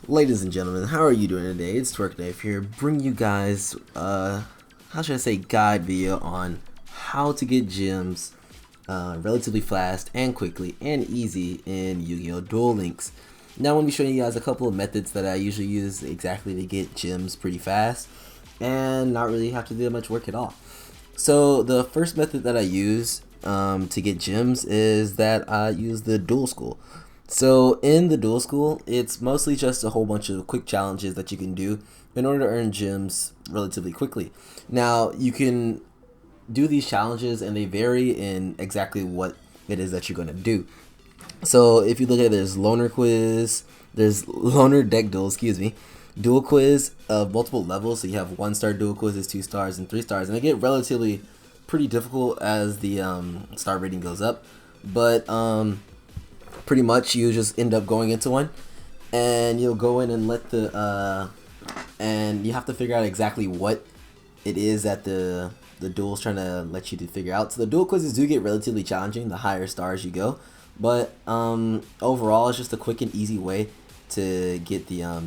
Ladies and gentlemen, how are you doing today? It's Twerk Dave here, bringing you guys, how should I say, guide video on how to get gems relatively fast and quickly and easy in Yu-Gi-Oh! Duel Links. Now I'm going to be showing you guys a couple of methods that I usually use exactly to get gems pretty fast and not really have to do much work at all. So the first method that I use to get gems is that I use the Duel School. So in the Duel School, it's mostly just a whole bunch of quick challenges that you can do in order to earn gems relatively quickly. Now you can do these challenges and they vary in exactly what it is that you're going to do. So if you look at it, there's Loner Quiz, there's Loner Deck Duel, Duel Quiz of multiple levels. So you have 1-star Duel Quizzes, 2 stars, and 3 stars, and they get relatively pretty difficult as the star rating goes up. But pretty much you just end up going into one and you'll go in and let the and you have to figure out exactly what it is that the duel's trying to let you to figure out. So the duel quizzes do get relatively challenging the higher stars you go, but overall it's just a quick and easy way to get the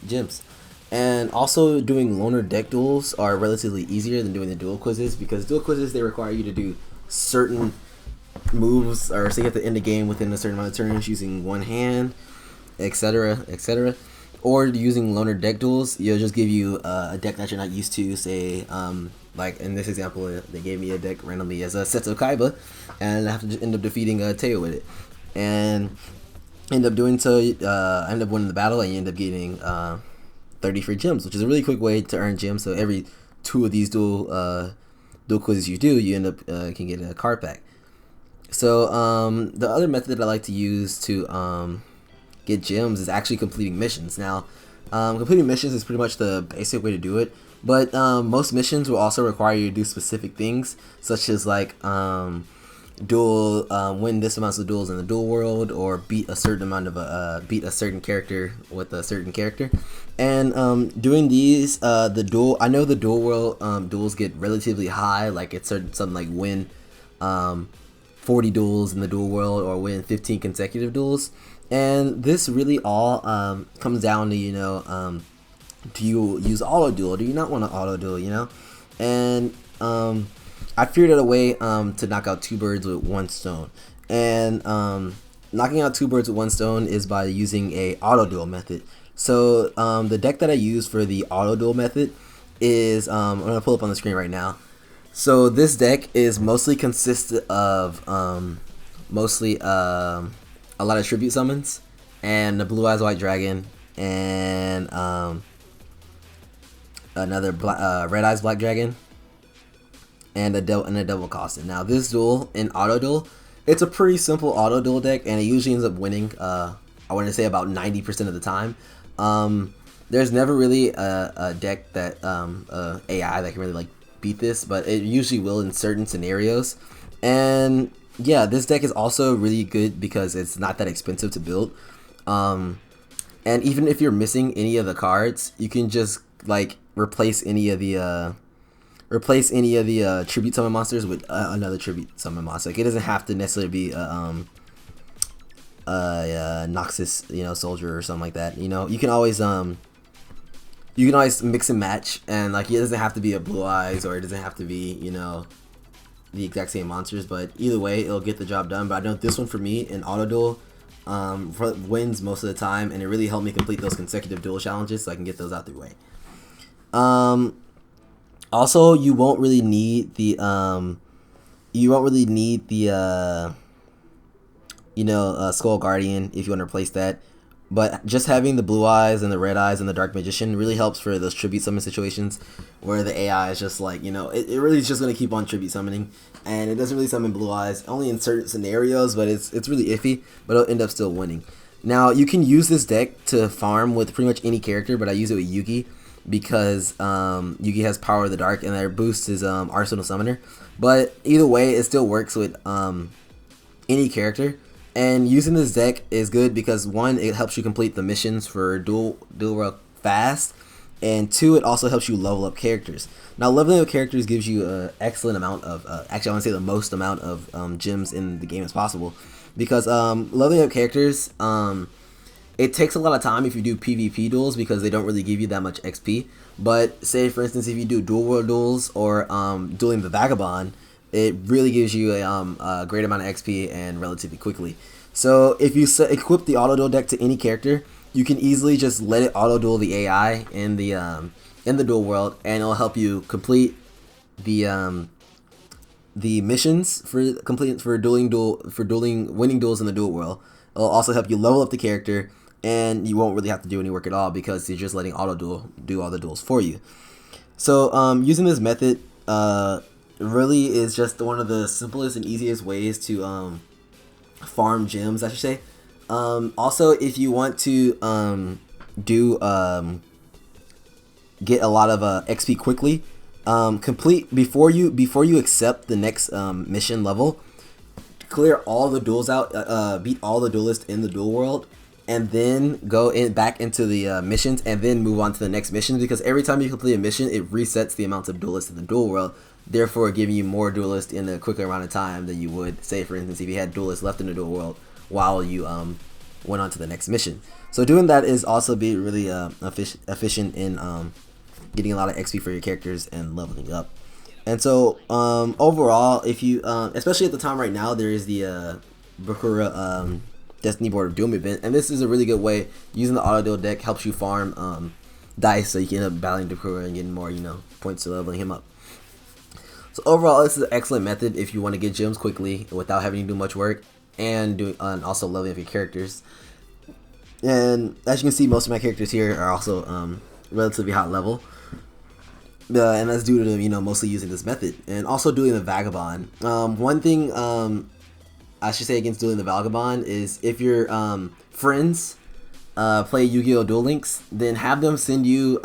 gems. And also doing loner deck duels are relatively easier than doing the duel quizzes, because duel quizzes, they require you to do certain moves, or so you have to end the game within a certain amount of turns using one hand, etc, etc. Or using loner deck duels, you'll just give you a deck that you're not used to. Say like in this example, they gave me a deck randomly as a Seto Kaiba, and I have to just end up defeating Teo with it, and end up doing so. I end up winning the battle, and you end up getting 30 free gems, which is a really quick way to earn gems. So every 2 of these duel quizzes you do, you end up can get a card pack. So the other method that I like to use to get gems is actually completing missions. Now, completing missions is pretty much the basic way to do it, but most missions will also require you to do specific things, such as like duel, win this amount of duels in the duel world, or beat a certain amount of beat a certain character with a certain character. And doing these, I know the duel world duels get relatively high, like it's something like win 40 duels in the duel world, or win 15 consecutive duels. And this really all comes down to, do you use auto duel? Do you not want to auto duel? And I figured out a way to knock out 2 birds with 1 stone. And knocking out 2 birds with 1 stone is by using a auto duel method. So the deck that I use for the auto duel method is I'm gonna pull up on the screen right now. So this deck is mostly consisted of a lot of tribute summons, and the Blue Eyes White Dragon, and another Red Eyes Black Dragon, and a double costed. Now this duel in auto duel, it's a pretty simple auto duel deck, and it usually ends up winning. I want to say about 90% of the time. There's never really a deck that AI that can really like beat this, but it usually will in certain scenarios. And yeah, this deck is also really good because it's not that expensive to build. And even if you're missing any of the cards, you can just like replace any of the tribute summon monsters with another tribute summon monster. Like, it doesn't have to necessarily be Noxus, soldier or something like that. You can always mix and match, and like it doesn't have to be a Blue Eyes, or it doesn't have to be the exact same monsters, but either way it'll get the job done. But I know this one for me in auto duel wins most of the time, and it really helped me complete those consecutive duel challenges so I can get those out the way. Also, you won't really need the Skull Guardian if you want to replace that. But just having the Blue Eyes and the Red Eyes and the Dark Magician really helps for those tribute summon situations where the AI is just like, it really is just going to keep on tribute summoning, and it doesn't really summon Blue Eyes, only in certain scenarios, but it's really iffy, but it'll end up still winning. Now, you can use this deck to farm with pretty much any character, but I use it with Yugi because Yugi has Power of the Dark, and their boost is Arsenal Summoner. But either way, it still works with any character. And using this deck is good because 1, it helps you complete the missions for duel world fast, and 2, it also helps you level up characters. Now, leveling up characters gives you an excellent amount of, actually I want to say the most amount of gems in the game as possible, because leveling up characters It takes a lot of time if you do PvP duels because they don't really give you that much XP. But say for instance, if you do dual world duels or dueling the Vagabond, it really gives you a great amount of XP and relatively quickly. So if you equip the auto duel deck to any character, you can easily just let it auto duel the AI in the dual world, and it'll help you complete the missions for dueling winning duels in the dual world. It'll also help you level up the character, and you won't really have to do any work at all because you're just letting auto duel do all the duels for you. So using this method really is just one of the simplest and easiest ways to farm gems, I should say. Also, if you want to get a lot of XP quickly, complete before you accept the next mission level, clear all the duels out, beat all the duelists in the duel world, and then go back into the missions, and then move on to the next mission, because every time you complete a mission, it resets the amount of duelists in the duel world, therefore giving you more duelists in a quicker amount of time than you would, say for instance, if you had duelists left in the duel world while you went on to the next mission. So doing that is also be really efficient in getting a lot of XP for your characters and leveling up. And so overall, if you especially at the time right now, there is the Bakura Destiny Board of Doom event, and this is a really good way. Using the auto duel deck helps you farm dice, so you can end up battling Bakura and getting more points to leveling him up. So overall, this is an excellent method if you want to get gems quickly without having to do much work, and also leveling up your characters. And as you can see, most of my characters here are also relatively high level. And that's due to mostly using this method, and also doing the Vagabond. One thing I should say against doing the Vagabond is if your friends play Yu-Gi-Oh! Duel Links, then have them send you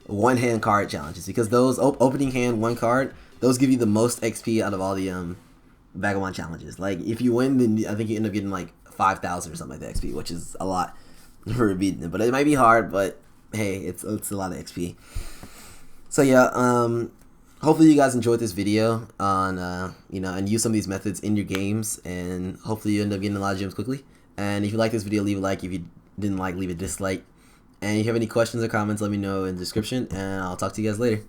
one-hand card challenges, because those opening hand one card, those give you the most XP out of all the Vagabond challenges. Like if you win, then I think you end up getting like 5,000 or something like that XP, which is a lot for beating it. But it might be hard, but hey, it's a lot of XP. So yeah, hopefully you guys enjoyed this video on and use some of these methods in your games, and hopefully you end up getting a lot of gems quickly. And if you like this video, leave a like. If you didn't like, leave a dislike. And if you have any questions or comments, let me know in the description, and I'll talk to you guys later.